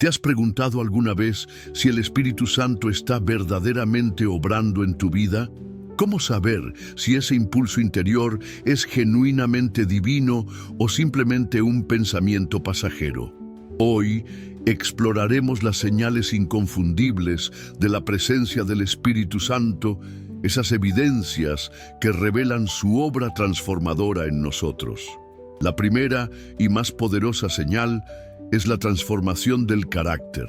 ¿Te has preguntado alguna vez si el Espíritu Santo está verdaderamente obrando en tu vida? ¿Cómo saber si ese impulso interior es genuinamente divino o simplemente un pensamiento pasajero? Hoy exploraremos las señales inconfundibles de la presencia del Espíritu Santo, esas evidencias que revelan su obra transformadora en nosotros. La primera y más poderosa señal es la transformación del carácter.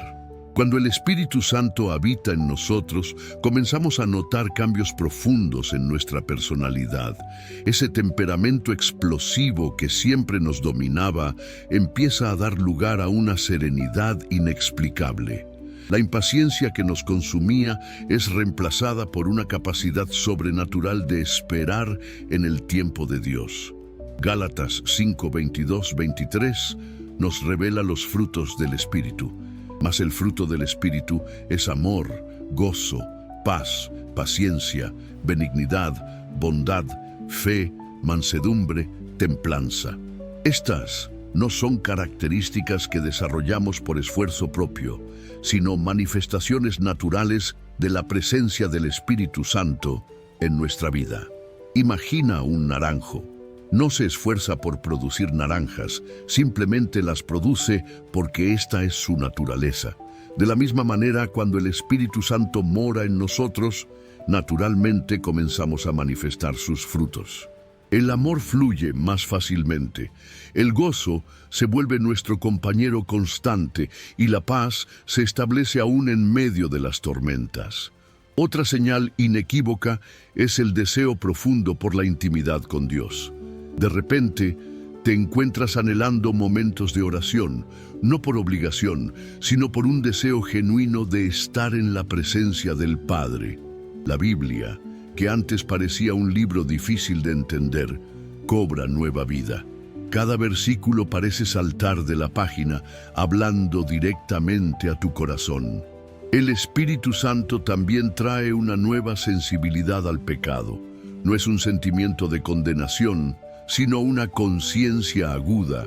Cuando el Espíritu Santo habita en nosotros, comenzamos a notar cambios profundos en nuestra personalidad. Ese temperamento explosivo que siempre nos dominaba empieza a dar lugar a una serenidad inexplicable. La impaciencia que nos consumía es reemplazada por una capacidad sobrenatural de esperar en el tiempo de Dios. Gálatas 5, 22, 23 nos revela los frutos del Espíritu. Mas el fruto del Espíritu es amor, gozo, paz, paciencia, benignidad, bondad, fe, mansedumbre, templanza. Estas no son características que desarrollamos por esfuerzo propio, sino manifestaciones naturales de la presencia del Espíritu Santo en nuestra vida. Imagina un naranjo. No se esfuerza por producir naranjas, simplemente las produce porque esta es su naturaleza. De la misma manera, cuando el Espíritu Santo mora en nosotros, naturalmente comenzamos a manifestar sus frutos. El amor fluye más fácilmente, el gozo se vuelve nuestro compañero constante y la paz se establece aún en medio de las tormentas. Otra señal inequívoca es el deseo profundo por la intimidad con Dios. De repente, te encuentras anhelando momentos de oración, no por obligación, sino por un deseo genuino de estar en la presencia del Padre. La Biblia, que antes parecía un libro difícil de entender, cobra nueva vida. Cada versículo parece saltar de la página, hablando directamente a tu corazón. El Espíritu Santo también trae una nueva sensibilidad al pecado. No es un sentimiento de condenación, sino una conciencia aguda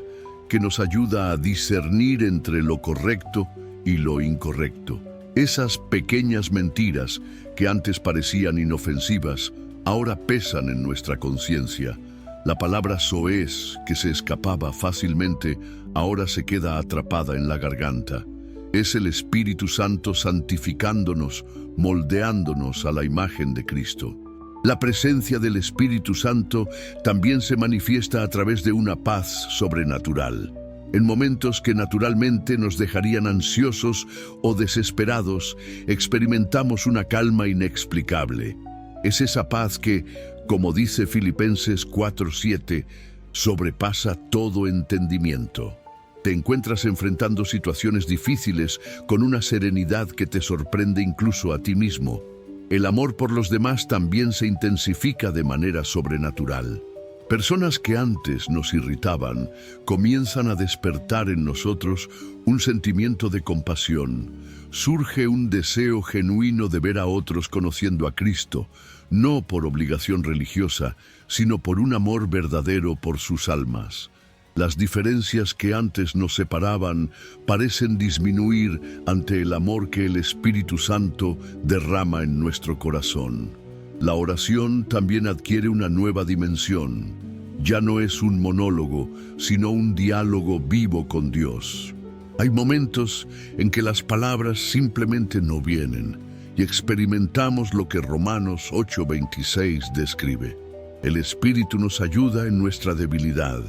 que nos ayuda a discernir entre lo correcto y lo incorrecto. Esas pequeñas mentiras que antes parecían inofensivas, ahora pesan en nuestra conciencia. La palabra soez, que se escapaba fácilmente, ahora se queda atrapada en la garganta. Es el Espíritu Santo santificándonos, moldeándonos a la imagen de Cristo. La presencia del Espíritu Santo también se manifiesta a través de una paz sobrenatural. En momentos que naturalmente nos dejarían ansiosos o desesperados, experimentamos una calma inexplicable. Es esa paz que, como dice Filipenses 4:7, sobrepasa todo entendimiento. Te encuentras enfrentando situaciones difíciles con una serenidad que te sorprende incluso a ti mismo. El amor por los demás también se intensifica de manera sobrenatural. Personas que antes nos irritaban comienzan a despertar en nosotros un sentimiento de compasión. Surge un deseo genuino de ver a otros conociendo a Cristo, no por obligación religiosa, sino por un amor verdadero por sus almas. Las diferencias que antes nos separaban parecen disminuir ante el amor que el Espíritu Santo derrama en nuestro corazón. La oración también adquiere una nueva dimensión. Ya no es un monólogo, sino un diálogo vivo con Dios. Hay momentos en que las palabras simplemente no vienen y experimentamos lo que Romanos 8:26 describe. El Espíritu nos ayuda en nuestra debilidad.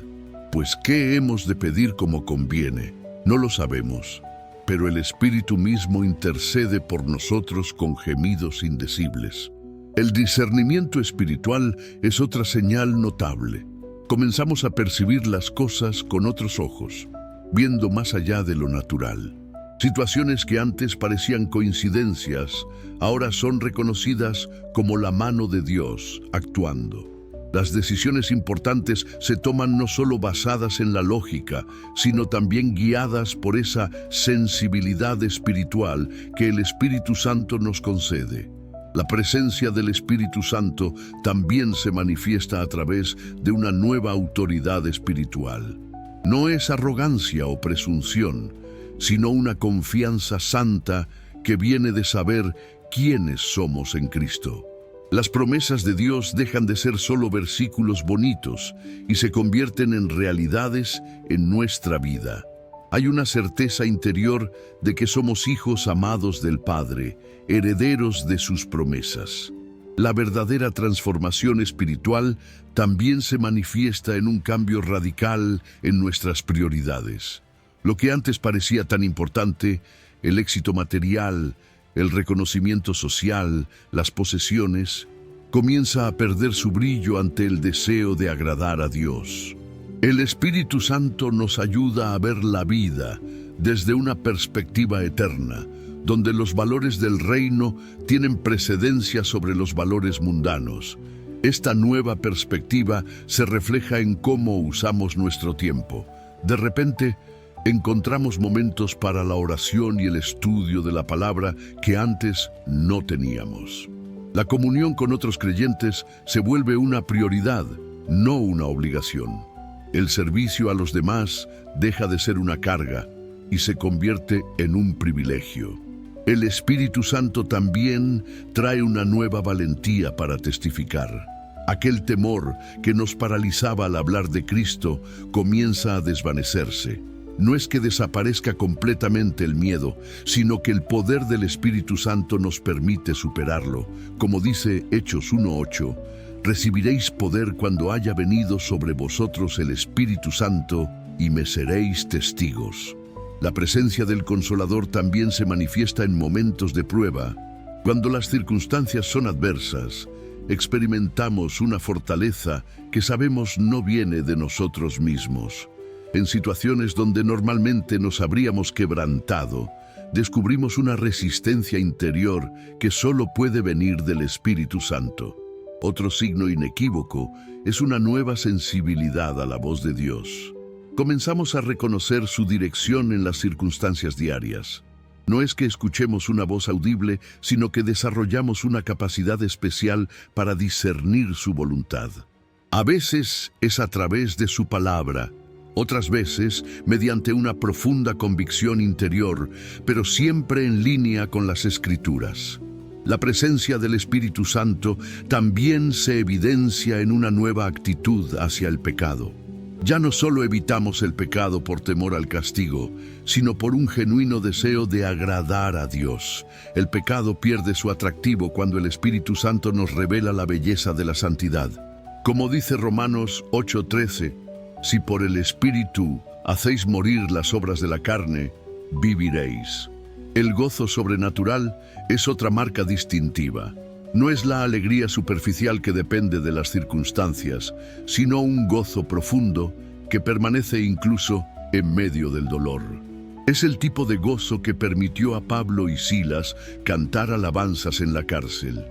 Pues, ¿qué hemos de pedir como conviene? No lo sabemos, pero el Espíritu mismo intercede por nosotros con gemidos indecibles. El discernimiento espiritual es otra señal notable. Comenzamos a percibir las cosas con otros ojos, viendo más allá de lo natural. Situaciones que antes parecían coincidencias, ahora son reconocidas como la mano de Dios actuando. Las decisiones importantes se toman no solo basadas en la lógica, sino también guiadas por esa sensibilidad espiritual que el Espíritu Santo nos concede. La presencia del Espíritu Santo también se manifiesta a través de una nueva autoridad espiritual. No es arrogancia o presunción, sino una confianza santa que viene de saber quiénes somos en Cristo. Las promesas de Dios dejan de ser solo versículos bonitos y se convierten en realidades en nuestra vida. Hay una certeza interior de que somos hijos amados del Padre, herederos de sus promesas. La verdadera transformación espiritual también se manifiesta en un cambio radical en nuestras prioridades. Lo que antes parecía tan importante, el éxito material, el reconocimiento social, las posesiones, comienza a perder su brillo ante el deseo de agradar a Dios. El Espíritu Santo nos ayuda a ver la vida desde una perspectiva eterna, donde los valores del reino tienen precedencia sobre los valores mundanos. Esta nueva perspectiva se refleja en cómo usamos nuestro tiempo. De repente, encontramos momentos para la oración y el estudio de la palabra que antes no teníamos. La comunión con otros creyentes se vuelve una prioridad, no una obligación. El servicio a los demás deja de ser una carga y se convierte en un privilegio. El Espíritu Santo también trae una nueva valentía para testificar. Aquel temor que nos paralizaba al hablar de Cristo comienza a desvanecerse. No es que desaparezca completamente el miedo, sino que el poder del Espíritu Santo nos permite superarlo. Como dice Hechos 1:8, recibiréis poder cuando haya venido sobre vosotros el Espíritu Santo y me seréis testigos. La presencia del Consolador también se manifiesta en momentos de prueba. Cuando las circunstancias son adversas, experimentamos una fortaleza que sabemos no viene de nosotros mismos. En situaciones donde normalmente nos habríamos quebrantado, descubrimos una resistencia interior que solo puede venir del Espíritu Santo. Otro signo inequívoco es una nueva sensibilidad a la voz de Dios. Comenzamos a reconocer su dirección en las circunstancias diarias. No es que escuchemos una voz audible, sino que desarrollamos una capacidad especial para discernir su voluntad. A veces es a través de su palabra, otras veces mediante una profunda convicción interior, pero siempre en línea con las Escrituras. La presencia del Espíritu Santo también se evidencia en una nueva actitud hacia el pecado. Ya no solo evitamos el pecado por temor al castigo, sino por un genuino deseo de agradar a Dios. El pecado pierde su atractivo cuando el Espíritu Santo nos revela la belleza de la santidad. Como dice Romanos 8:13, si por el Espíritu hacéis morir las obras de la carne, viviréis. El gozo sobrenatural es otra marca distintiva. No es la alegría superficial que depende de las circunstancias, sino un gozo profundo que permanece incluso en medio del dolor. Es el tipo de gozo que permitió a Pablo y Silas cantar alabanzas en la cárcel.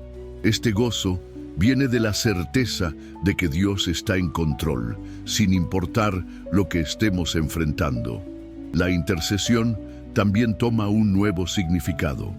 Este gozo viene de la certeza de que Dios está en control, sin importar lo que estemos enfrentando. La intercesión también toma un nuevo significado.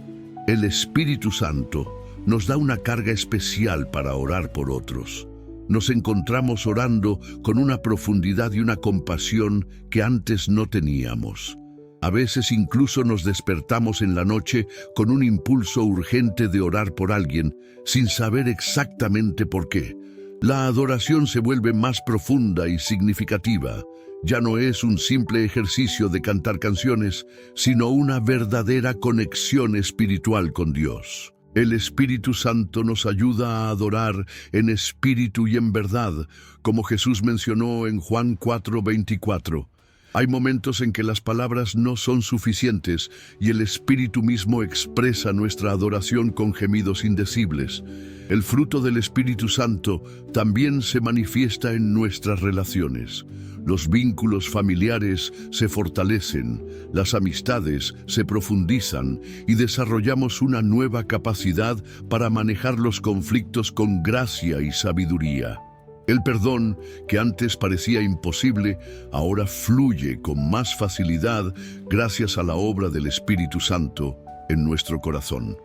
El Espíritu Santo nos da una carga especial para orar por otros. Nos encontramos orando con una profundidad y una compasión que antes no teníamos. A veces incluso nos despertamos en la noche con un impulso urgente de orar por alguien, sin saber exactamente por qué. La adoración se vuelve más profunda y significativa. Ya no es un simple ejercicio de cantar canciones, sino una verdadera conexión espiritual con Dios. El Espíritu Santo nos ayuda a adorar en espíritu y en verdad, como Jesús mencionó en Juan 4:24. Hay momentos en que las palabras no son suficientes y el Espíritu mismo expresa nuestra adoración con gemidos indecibles. El fruto del Espíritu Santo también se manifiesta en nuestras relaciones. Los vínculos familiares se fortalecen, las amistades se profundizan y desarrollamos una nueva capacidad para manejar los conflictos con gracia y sabiduría. El perdón, que antes parecía imposible, ahora fluye con más facilidad gracias a la obra del Espíritu Santo en nuestro corazón.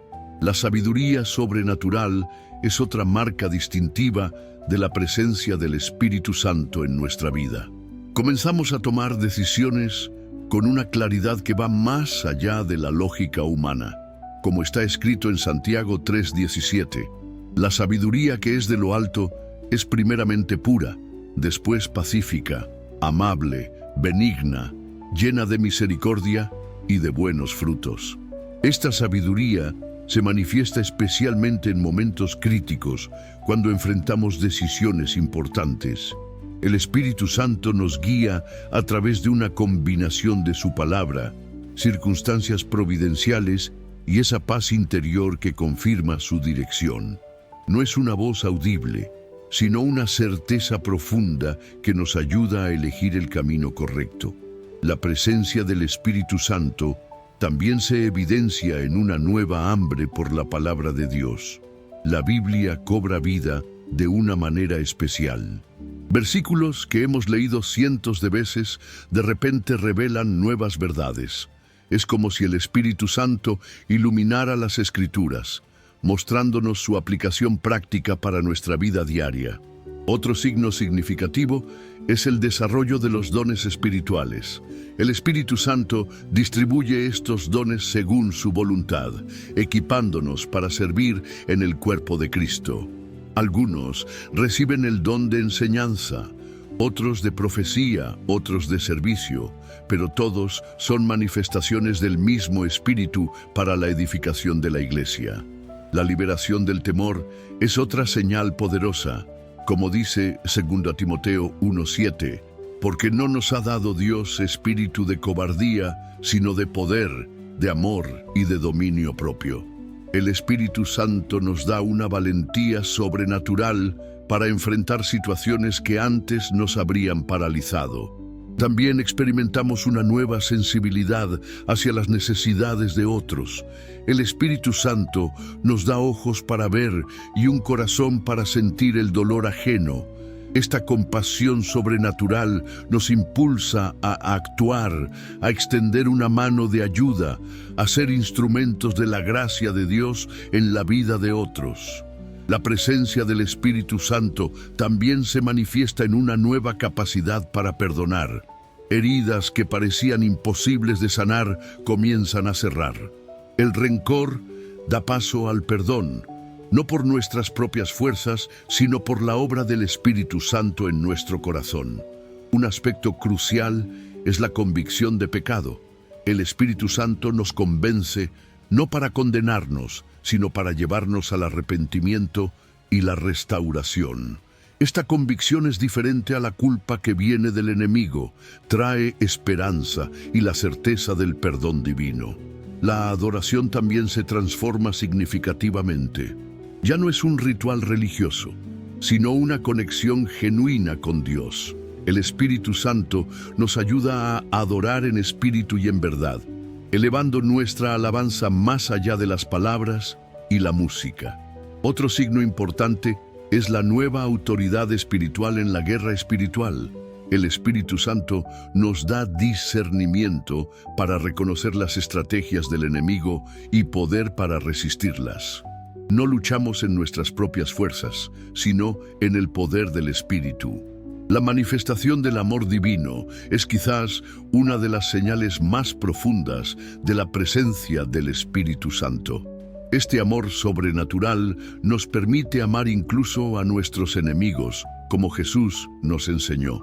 La sabiduría sobrenatural es otra marca distintiva de la presencia del Espíritu Santo en nuestra vida. Comenzamos a tomar decisiones con una claridad que va más allá de la lógica humana. Como está escrito en Santiago 3:17, la sabiduría que es de lo alto es primeramente pura, después pacífica, amable, benigna, llena de misericordia y de buenos frutos. Esta sabiduría se manifiesta especialmente en momentos críticos, cuando enfrentamos decisiones importantes. El Espíritu Santo nos guía a través de una combinación de su palabra, circunstancias providenciales y esa paz interior que confirma su dirección. No es una voz audible, sino una certeza profunda que nos ayuda a elegir el camino correcto. La presencia del Espíritu Santo también se evidencia en una nueva hambre por la palabra de Dios. La Biblia cobra vida de una manera especial. Versículos que hemos leído cientos de veces de repente revelan nuevas verdades. Es como si el Espíritu Santo iluminara las Escrituras, mostrándonos su aplicación práctica para nuestra vida diaria. Otro signo significativo es el desarrollo de los dones espirituales. El Espíritu Santo distribuye estos dones según su voluntad, equipándonos para servir en el cuerpo de Cristo. Algunos reciben el don de enseñanza, otros de profecía, otros de servicio, pero todos son manifestaciones del mismo Espíritu para la edificación de la Iglesia. La liberación del temor es otra señal poderosa, como dice 2 Timoteo 1:7, porque no nos ha dado Dios espíritu de cobardía, sino de poder, de amor y de dominio propio. El Espíritu Santo nos da una valentía sobrenatural para enfrentar situaciones que antes nos habrían paralizado. También experimentamos una nueva sensibilidad hacia las necesidades de otros. El Espíritu Santo nos da ojos para ver y un corazón para sentir el dolor ajeno. Esta compasión sobrenatural nos impulsa a actuar, a extender una mano de ayuda, a ser instrumentos de la gracia de Dios en la vida de otros. La presencia del Espíritu Santo también se manifiesta en una nueva capacidad para perdonar. Heridas que parecían imposibles de sanar comienzan a cerrar. El rencor da paso al perdón, no por nuestras propias fuerzas, sino por la obra del Espíritu Santo en nuestro corazón. Un aspecto crucial es la convicción de pecado. El Espíritu Santo nos convence no para condenarnos, sino para llevarnos al arrepentimiento y la restauración. Esta convicción es diferente a la culpa que viene del enemigo, trae esperanza y la certeza del perdón divino. La adoración también se transforma significativamente. Ya no es un ritual religioso, sino una conexión genuina con Dios. El Espíritu Santo nos ayuda a adorar en espíritu y en verdad, elevando nuestra alabanza más allá de las palabras y la música. Otro signo importante es la nueva autoridad espiritual en la guerra espiritual. El Espíritu Santo nos da discernimiento para reconocer las estrategias del enemigo y poder para resistirlas. No luchamos en nuestras propias fuerzas, sino en el poder del Espíritu. La manifestación del amor divino es quizás una de las señales más profundas de la presencia del Espíritu Santo. Este amor sobrenatural nos permite amar incluso a nuestros enemigos, como Jesús nos enseñó.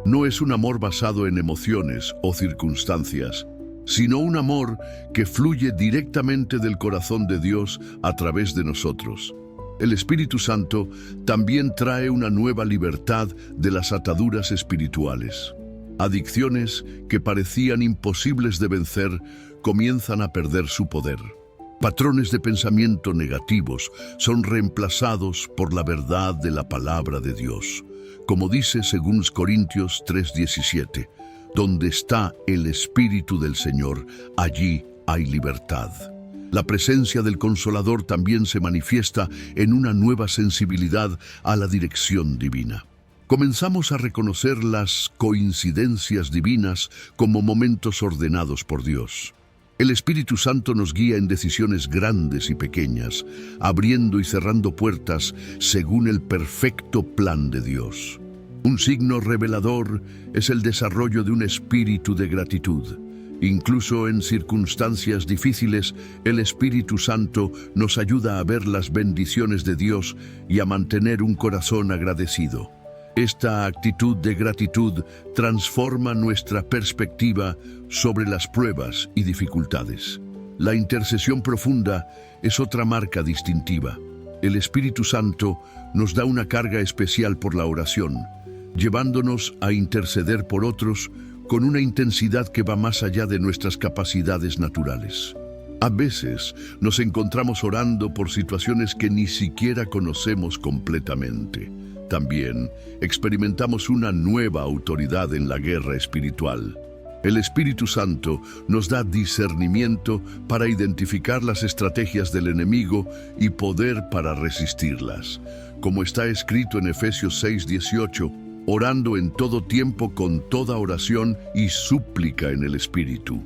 No es un amor basado en emociones o circunstancias, sino un amor que fluye directamente del corazón de Dios a través de nosotros. El Espíritu Santo también trae una nueva libertad de las ataduras espirituales. Adicciones que parecían imposibles de vencer comienzan a perder su poder. Patrones de pensamiento negativos son reemplazados por la verdad de la palabra de Dios. Como dice 2 Corintios 3:17, donde está el Espíritu del Señor, allí hay libertad. La presencia del Consolador también se manifiesta en una nueva sensibilidad a la dirección divina. Comenzamos a reconocer las coincidencias divinas como momentos ordenados por Dios. El Espíritu Santo nos guía en decisiones grandes y pequeñas, abriendo y cerrando puertas según el perfecto plan de Dios. Un signo revelador es el desarrollo de un espíritu de gratitud. Incluso en circunstancias difíciles, el Espíritu Santo nos ayuda a ver las bendiciones de Dios y a mantener un corazón agradecido. Esta actitud de gratitud transforma nuestra perspectiva sobre las pruebas y dificultades. La intercesión profunda es otra marca distintiva. El Espíritu Santo nos da una carga especial por la oración, llevándonos a interceder por otros con una intensidad que va más allá de nuestras capacidades naturales. A veces nos encontramos orando por situaciones que ni siquiera conocemos completamente. También experimentamos una nueva autoridad en la guerra espiritual. El Espíritu Santo nos da discernimiento para identificar las estrategias del enemigo y poder para resistirlas. Como está escrito en Efesios 6:18, orando en todo tiempo con toda oración y súplica en el Espíritu.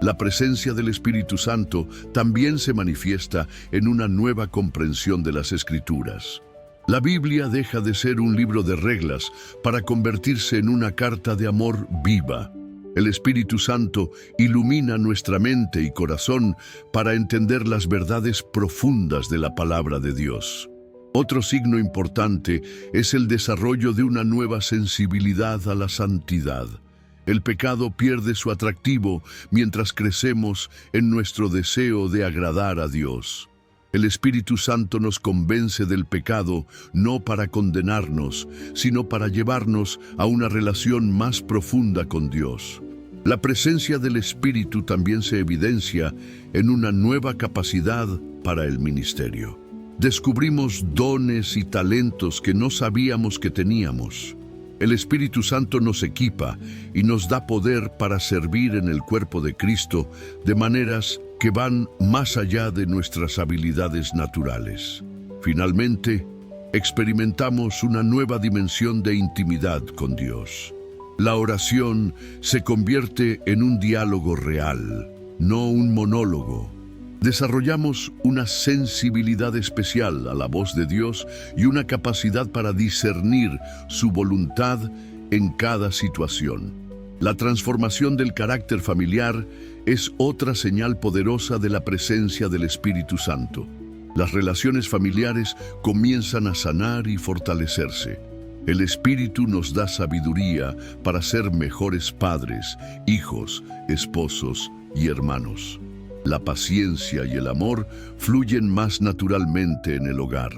La presencia del Espíritu Santo también se manifiesta en una nueva comprensión de las Escrituras. La Biblia deja de ser un libro de reglas para convertirse en una carta de amor viva. El Espíritu Santo ilumina nuestra mente y corazón para entender las verdades profundas de la palabra de Dios. Otro signo importante es el desarrollo de una nueva sensibilidad a la santidad. El pecado pierde su atractivo mientras crecemos en nuestro deseo de agradar a Dios. El Espíritu Santo nos convence del pecado no para condenarnos, sino para llevarnos a una relación más profunda con Dios. La presencia del Espíritu también se evidencia en una nueva capacidad para el ministerio. Descubrimos dones y talentos que no sabíamos que teníamos. El Espíritu Santo nos equipa y nos da poder para servir en el cuerpo de Cristo de maneras que van más allá de nuestras habilidades naturales. Finalmente, experimentamos una nueva dimensión de intimidad con Dios. La oración se convierte en un diálogo real, no un monólogo. Desarrollamos una sensibilidad especial a la voz de Dios y una capacidad para discernir su voluntad en cada situación. La transformación del carácter familiar es otra señal poderosa de la presencia del Espíritu Santo. Las relaciones familiares comienzan a sanar y fortalecerse. El Espíritu nos da sabiduría para ser mejores padres, hijos, esposos y hermanos. La paciencia y el amor fluyen más naturalmente en el hogar.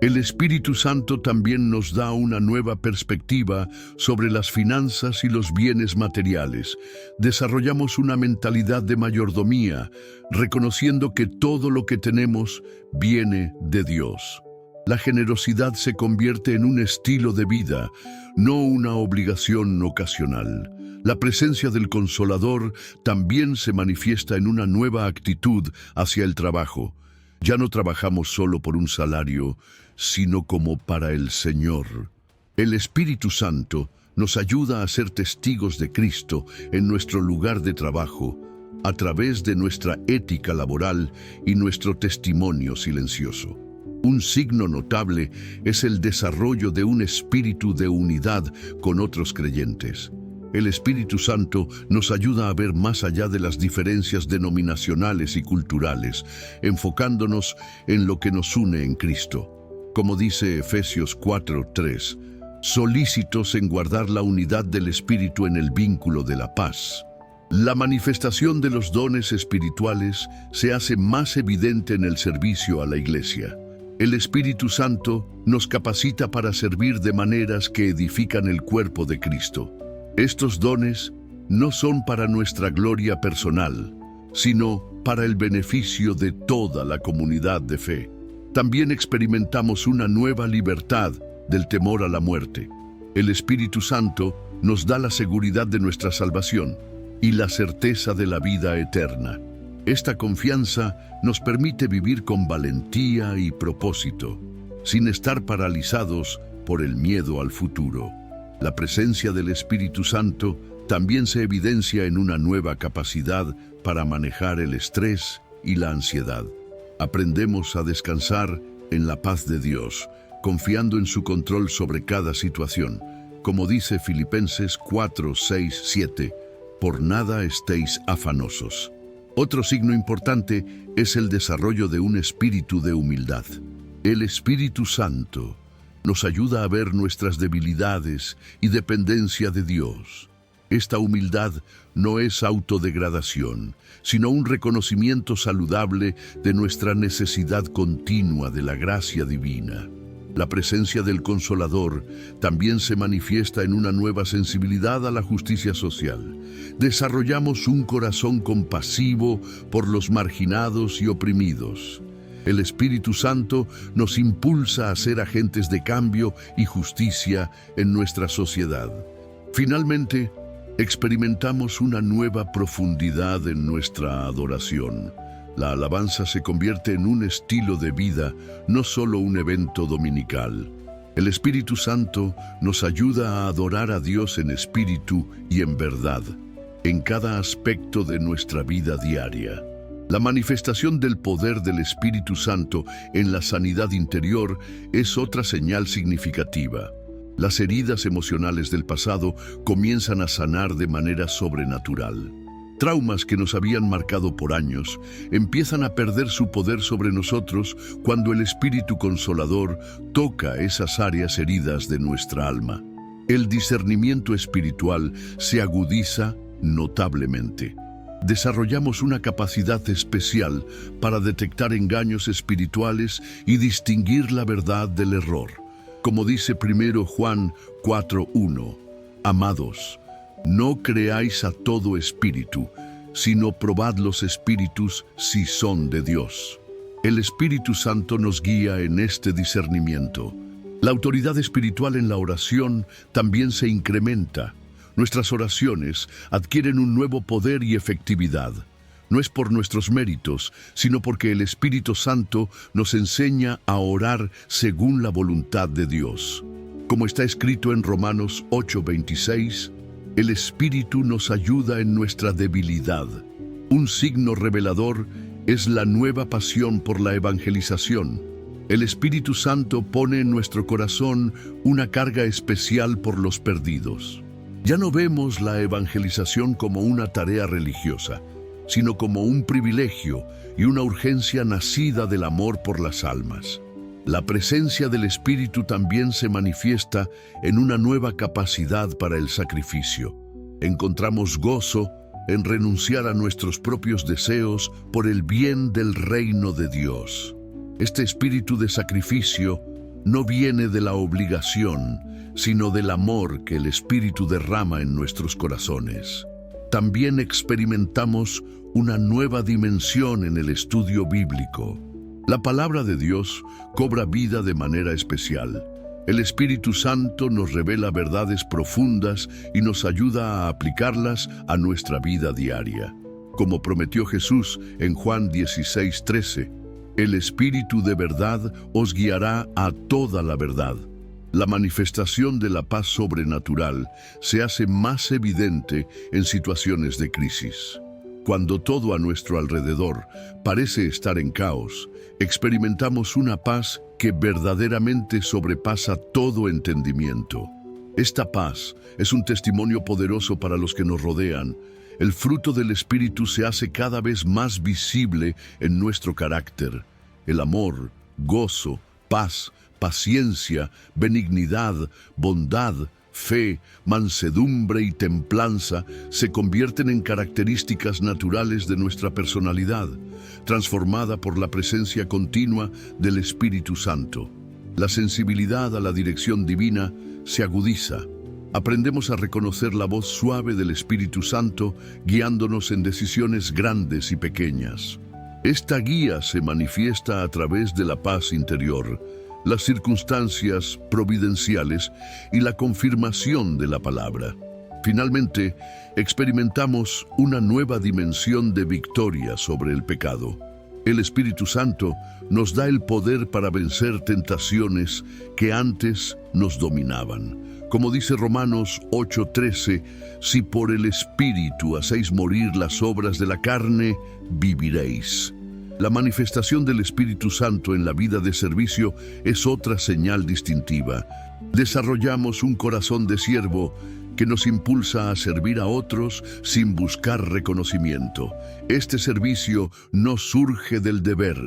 El Espíritu Santo también nos da una nueva perspectiva sobre las finanzas y los bienes materiales. Desarrollamos una mentalidad de mayordomía, reconociendo que todo lo que tenemos viene de Dios. La generosidad se convierte en un estilo de vida, no una obligación ocasional. La presencia del Consolador también se manifiesta en una nueva actitud hacia el trabajo. Ya no trabajamos solo por un salario, sino como para el Señor. El Espíritu Santo nos ayuda a ser testigos de Cristo en nuestro lugar de trabajo, a través de nuestra ética laboral y nuestro testimonio silencioso. Un signo notable es el desarrollo de un espíritu de unidad con otros creyentes. El Espíritu Santo nos ayuda a ver más allá de las diferencias denominacionales y culturales, enfocándonos en lo que nos une en Cristo. Como dice Efesios 4:3, solícitos en guardar la unidad del Espíritu en el vínculo de la paz. La manifestación de los dones espirituales se hace más evidente en el servicio a la Iglesia. El Espíritu Santo nos capacita para servir de maneras que edifican el cuerpo de Cristo. Estos dones no son para nuestra gloria personal, sino para el beneficio de toda la comunidad de fe. También experimentamos una nueva libertad del temor a la muerte. El Espíritu Santo nos da la seguridad de nuestra salvación y la certeza de la vida eterna. Esta confianza nos permite vivir con valentía y propósito, sin estar paralizados por el miedo al futuro. La presencia del Espíritu Santo también se evidencia en una nueva capacidad para manejar el estrés y la ansiedad. Aprendemos a descansar en la paz de Dios, confiando en su control sobre cada situación. Como dice Filipenses 4:6-7, por nada estéis afanosos. Otro signo importante es el desarrollo de un espíritu de humildad. El Espíritu Santo nos ayuda a ver nuestras debilidades y dependencia de Dios. Esta humildad no es autodegradación, sino un reconocimiento saludable de nuestra necesidad continua de la gracia divina. La presencia del Consolador también se manifiesta en una nueva sensibilidad a la justicia social. Desarrollamos un corazón compasivo por los marginados y oprimidos. El Espíritu Santo nos impulsa a ser agentes de cambio y justicia en nuestra sociedad. Finalmente, experimentamos una nueva profundidad en nuestra adoración. La alabanza se convierte en un estilo de vida, no solo un evento dominical. El Espíritu Santo nos ayuda a adorar a Dios en espíritu y en verdad, en cada aspecto de nuestra vida diaria. La manifestación del poder del Espíritu Santo en la sanidad interior es otra señal significativa. Las heridas emocionales del pasado comienzan a sanar de manera sobrenatural. Traumas que nos habían marcado por años empiezan a perder su poder sobre nosotros cuando el Espíritu Consolador toca esas áreas heridas de nuestra alma. El discernimiento espiritual se agudiza notablemente. Desarrollamos una capacidad especial para detectar engaños espirituales y distinguir la verdad del error. Como dice 1 Juan 4:1, amados, no creáis a todo espíritu, sino probad los espíritus si son de Dios. El Espíritu Santo nos guía en este discernimiento. La autoridad espiritual en la oración también se incrementa. Nuestras oraciones adquieren un nuevo poder y efectividad. No es por nuestros méritos, sino porque el Espíritu Santo nos enseña a orar según la voluntad de Dios. Como está escrito en Romanos 8:26, el Espíritu nos ayuda en nuestra debilidad. Un signo revelador es la nueva pasión por la evangelización. El Espíritu Santo pone en nuestro corazón una carga especial por los perdidos. Ya no vemos la evangelización como una tarea religiosa, sino como un privilegio y una urgencia nacida del amor por las almas. La presencia del Espíritu también se manifiesta en una nueva capacidad para el sacrificio. Encontramos gozo en renunciar a nuestros propios deseos por el bien del reino de Dios. Este espíritu de sacrificio no viene de la obligación, sino del amor que el Espíritu derrama en nuestros corazones. También experimentamos una nueva dimensión en el estudio bíblico. La palabra de Dios cobra vida de manera especial. El Espíritu Santo nos revela verdades profundas y nos ayuda a aplicarlas a nuestra vida diaria. Como prometió Jesús en Juan 16:13, el Espíritu de verdad os guiará a toda la verdad. La manifestación de la paz sobrenatural se hace más evidente en situaciones de crisis. Cuando todo a nuestro alrededor parece estar en caos, experimentamos una paz que verdaderamente sobrepasa todo entendimiento. Esta paz es un testimonio poderoso para los que nos rodean. El fruto del Espíritu se hace cada vez más visible en nuestro carácter. El amor, gozo, paz, paciencia, benignidad, bondad, fe, mansedumbre y templanza se convierten en características naturales de nuestra personalidad, transformada por la presencia continua del Espíritu Santo. La sensibilidad a la dirección divina se agudiza. Aprendemos a reconocer la voz suave del Espíritu Santo guiándonos en decisiones grandes y pequeñas. Esta guía se manifiesta a través de la paz interior, las circunstancias providenciales y la confirmación de la palabra. Finalmente, experimentamos una nueva dimensión de victoria sobre el pecado. El Espíritu Santo nos da el poder para vencer tentaciones que antes nos dominaban. Como dice Romanos 8:13, si por el Espíritu hacéis morir las obras de la carne, viviréis. La manifestación del Espíritu Santo en la vida de servicio es otra señal distintiva. Desarrollamos un corazón de siervo que nos impulsa a servir a otros sin buscar reconocimiento. Este servicio no surge del deber,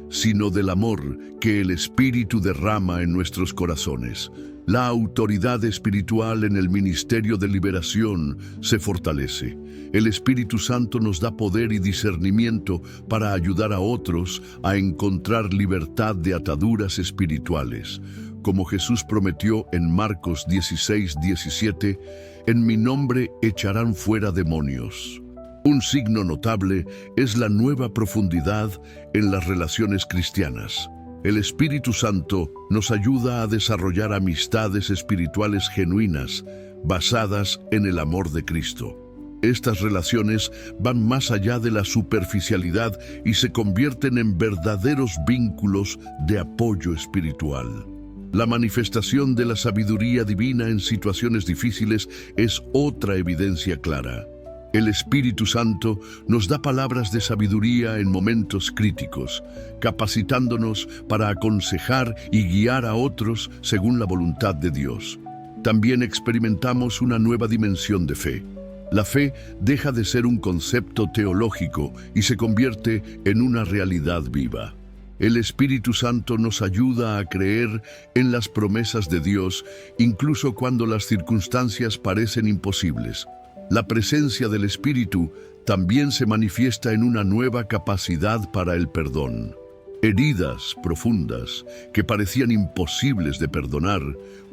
sino del amor que el Espíritu derrama en nuestros corazones. La autoridad espiritual en el ministerio de liberación se fortalece. El Espíritu Santo nos da poder y discernimiento para ayudar a otros a encontrar libertad de ataduras espirituales. Como Jesús prometió en Marcos 16:17, en mi nombre echarán fuera demonios. Un signo notable es la nueva profundidad en las relaciones cristianas. El Espíritu Santo nos ayuda a desarrollar amistades espirituales genuinas, basadas en el amor de Cristo. Estas relaciones van más allá de la superficialidad y se convierten en verdaderos vínculos de apoyo espiritual. La manifestación de la sabiduría divina en situaciones difíciles es otra evidencia clara. El Espíritu Santo nos da palabras de sabiduría en momentos críticos, capacitándonos para aconsejar y guiar a otros según la voluntad de Dios. También experimentamos una nueva dimensión de fe. La fe deja de ser un concepto teológico y se convierte en una realidad viva. El Espíritu Santo nos ayuda a creer en las promesas de Dios, incluso cuando las circunstancias parecen imposibles. La presencia del Espíritu también se manifiesta en una nueva capacidad para el perdón. Heridas profundas que parecían imposibles de perdonar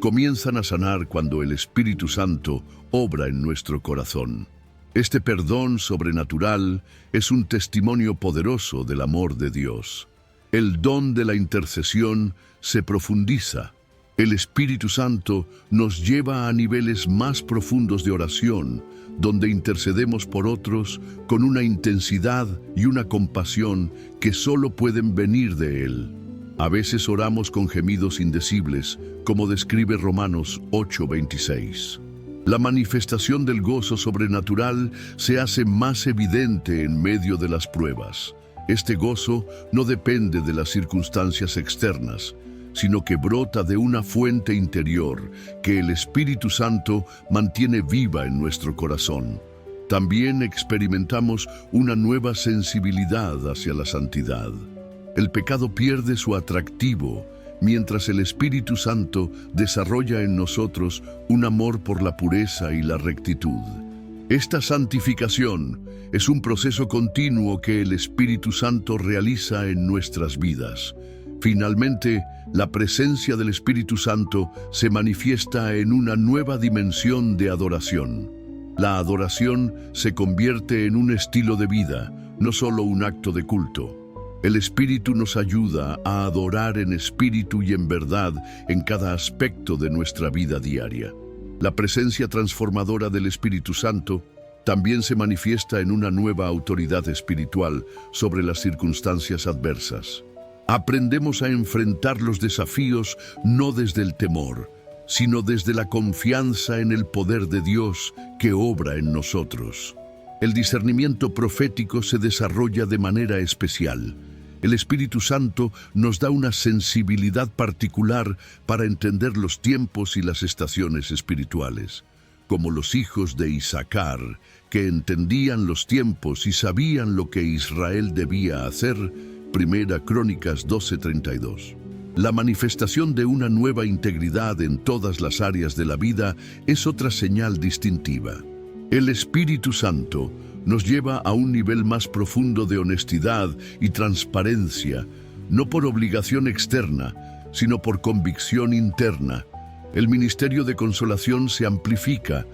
comienzan a sanar cuando el Espíritu Santo obra en nuestro corazón. Este perdón sobrenatural es un testimonio poderoso del amor de Dios. El don de la intercesión se profundiza. El Espíritu Santo nos lleva a niveles más profundos de oración, donde intercedemos por otros con una intensidad y una compasión que solo pueden venir de Él. A veces oramos con gemidos indecibles, como describe Romanos 8:26. La manifestación del gozo sobrenatural se hace más evidente en medio de las pruebas. Este gozo no depende de las circunstancias externas, sino que brota de una fuente interior que el Espíritu Santo mantiene viva en nuestro corazón. También experimentamos una nueva sensibilidad hacia la santidad. El pecado pierde su atractivo, mientras el Espíritu Santo desarrolla en nosotros un amor por la pureza y la rectitud. Esta santificación es un proceso continuo que el Espíritu Santo realiza en nuestras vidas. Finalmente, la presencia del Espíritu Santo se manifiesta en una nueva dimensión de adoración. La adoración se convierte en un estilo de vida, no solo un acto de culto. El Espíritu nos ayuda a adorar en espíritu y en verdad en cada aspecto de nuestra vida diaria. La presencia transformadora del Espíritu Santo también se manifiesta en una nueva autoridad espiritual sobre las circunstancias adversas. Aprendemos a enfrentar los desafíos no desde el temor, sino desde la confianza en el poder de Dios que obra en nosotros. El discernimiento profético se desarrolla de manera especial. El Espíritu Santo nos da una sensibilidad particular para entender los tiempos y las estaciones espirituales, como los hijos de Isaacar, que entendían los tiempos y sabían lo que Israel debía hacer. Primera Crónicas 12:32. La manifestación de una nueva integridad en todas las áreas de la vida es otra señal distintiva. El Espíritu Santo nos lleva a un nivel más profundo de honestidad y transparencia, no por obligación externa, sino por convicción interna. El ministerio de consolación se amplifica.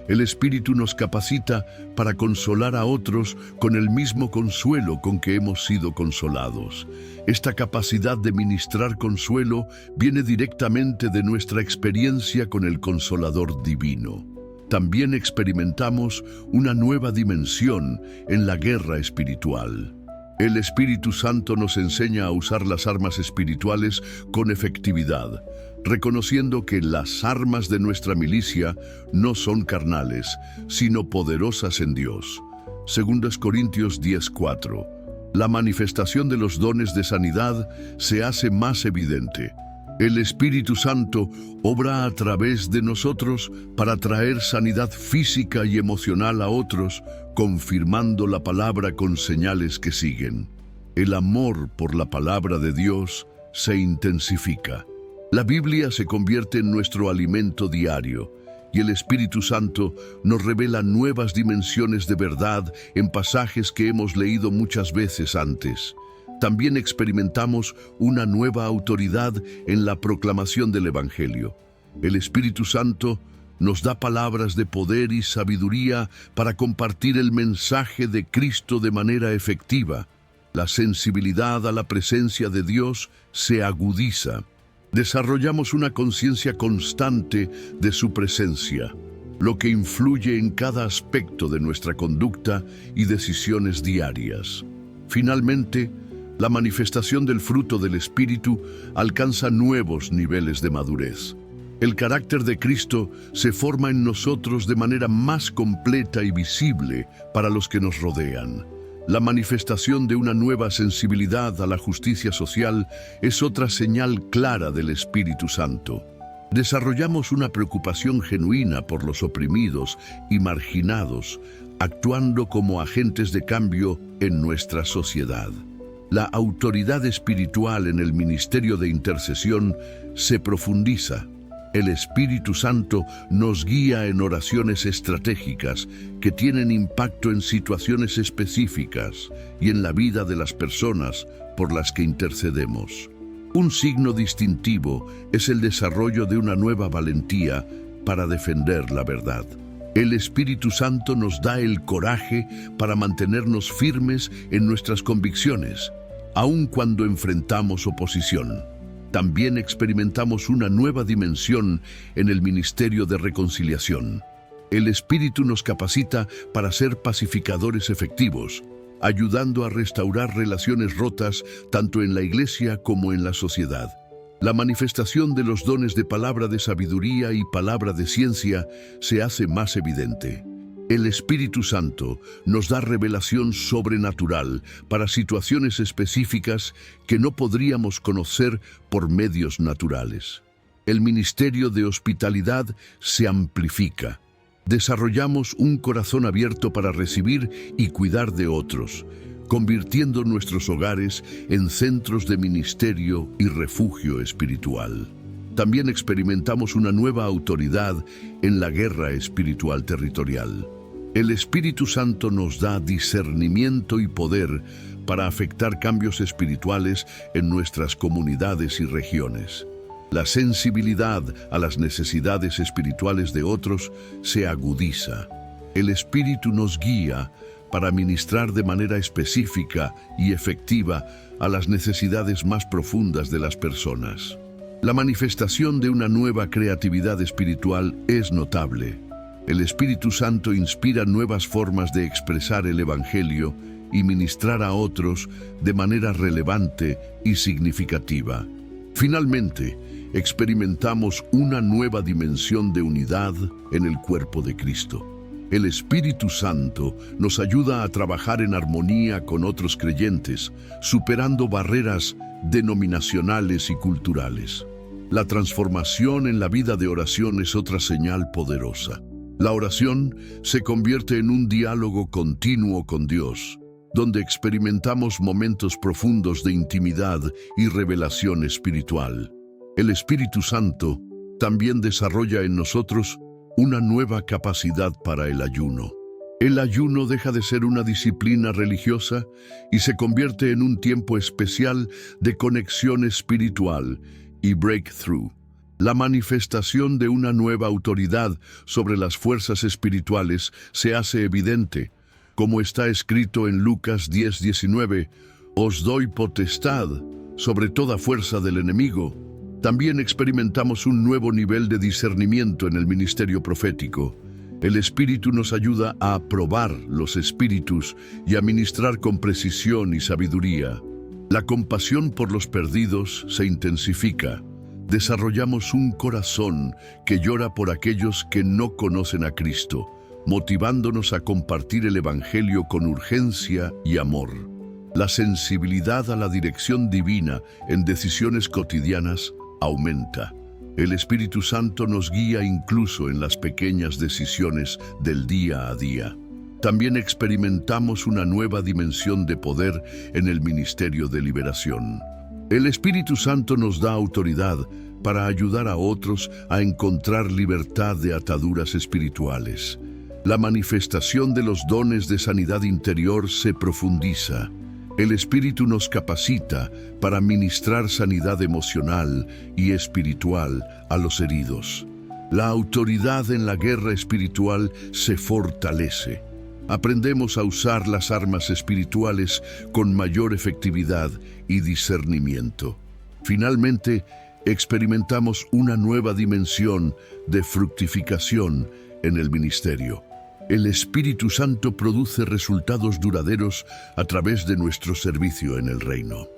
El Espíritu nos capacita para consolar a otros con el mismo consuelo con que hemos sido consolados. Esta capacidad de ministrar consuelo viene directamente de nuestra experiencia con el Consolador Divino. También experimentamos una nueva dimensión en la guerra espiritual. El Espíritu Santo nos enseña a usar las armas espirituales con efectividad, reconociendo que las armas de nuestra milicia no son carnales, sino poderosas en Dios. 2 Corintios 10:4. La manifestación de los dones de sanidad se hace más evidente. El Espíritu Santo obra a través de nosotros para traer sanidad física y emocional a otros, confirmando la palabra con señales que siguen. El amor por la palabra de Dios se intensifica. La Biblia se convierte en nuestro alimento diario, y el Espíritu Santo nos revela nuevas dimensiones de verdad en pasajes que hemos leído muchas veces antes. También experimentamos una nueva autoridad en la proclamación del Evangelio. El Espíritu Santo nos da palabras de poder y sabiduría para compartir el mensaje de Cristo de manera efectiva. La sensibilidad a la presencia de Dios se agudiza. Desarrollamos una conciencia constante de su presencia, lo que influye en cada aspecto de nuestra conducta y decisiones diarias. Finalmente, la manifestación del fruto del Espíritu alcanza nuevos niveles de madurez. El carácter de Cristo se forma en nosotros de manera más completa y visible para los que nos rodean. La manifestación de una nueva sensibilidad a la justicia social es otra señal clara del Espíritu Santo. Desarrollamos una preocupación genuina por los oprimidos y marginados, actuando como agentes de cambio en nuestra sociedad. La autoridad espiritual en el ministerio de intercesión se profundiza. El Espíritu Santo nos guía en oraciones estratégicas que tienen impacto en situaciones específicas y en la vida de las personas por las que intercedemos. Un signo distintivo es el desarrollo de una nueva valentía para defender la verdad. El Espíritu Santo nos da el coraje para mantenernos firmes en nuestras convicciones, aun cuando enfrentamos oposición. También experimentamos una nueva dimensión en el ministerio de reconciliación. El Espíritu nos capacita para ser pacificadores efectivos, ayudando a restaurar relaciones rotas tanto en la iglesia como en la sociedad. La manifestación de los dones de palabra de sabiduría y palabra de ciencia se hace más evidente. El Espíritu Santo nos da revelación sobrenatural para situaciones específicas que no podríamos conocer por medios naturales. El ministerio de hospitalidad se amplifica. Desarrollamos un corazón abierto para recibir y cuidar de otros, convirtiendo nuestros hogares en centros de ministerio y refugio espiritual. También experimentamos una nueva autoridad en la guerra espiritual territorial. El Espíritu Santo nos da discernimiento y poder para afectar cambios espirituales en nuestras comunidades y regiones. La sensibilidad a las necesidades espirituales de otros se agudiza. El Espíritu nos guía para ministrar de manera específica y efectiva a las necesidades más profundas de las personas. La manifestación de una nueva creatividad espiritual es notable. El Espíritu Santo inspira nuevas formas de expresar el Evangelio y ministrar a otros de manera relevante y significativa. Finalmente, experimentamos una nueva dimensión de unidad en el cuerpo de Cristo. El Espíritu Santo nos ayuda a trabajar en armonía con otros creyentes, superando barreras denominacionales y culturales. La transformación en la vida de oración es otra señal poderosa. La oración se convierte en un diálogo continuo con Dios, donde experimentamos momentos profundos de intimidad y revelación espiritual. El Espíritu Santo también desarrolla en nosotros una nueva capacidad para el ayuno. El ayuno deja de ser una disciplina religiosa y se convierte en un tiempo especial de conexión espiritual y breakthrough. La manifestación de una nueva autoridad sobre las fuerzas espirituales se hace evidente, como está escrito en Lucas 10:19, «Os doy potestad sobre toda fuerza del enemigo». También experimentamos un nuevo nivel de discernimiento en el ministerio profético. El Espíritu nos ayuda a aprobar los espíritus y a ministrar con precisión y sabiduría. La compasión por los perdidos se intensifica. Desarrollamos un corazón que llora por aquellos que no conocen a Cristo, motivándonos a compartir el Evangelio con urgencia y amor. La sensibilidad a la dirección divina en decisiones cotidianas aumenta. El Espíritu Santo nos guía incluso en las pequeñas decisiones del día a día. También experimentamos una nueva dimensión de poder en el ministerio de liberación. El Espíritu Santo nos da autoridad para ayudar a otros a encontrar libertad de ataduras espirituales. La manifestación de los dones de sanidad interior se profundiza. El Espíritu nos capacita para ministrar sanidad emocional y espiritual a los heridos. La autoridad en la guerra espiritual se fortalece. Aprendemos a usar las armas espirituales con mayor efectividad y discernimiento. Finalmente, experimentamos una nueva dimensión de fructificación en el ministerio. El Espíritu Santo produce resultados duraderos a través de nuestro servicio en el reino.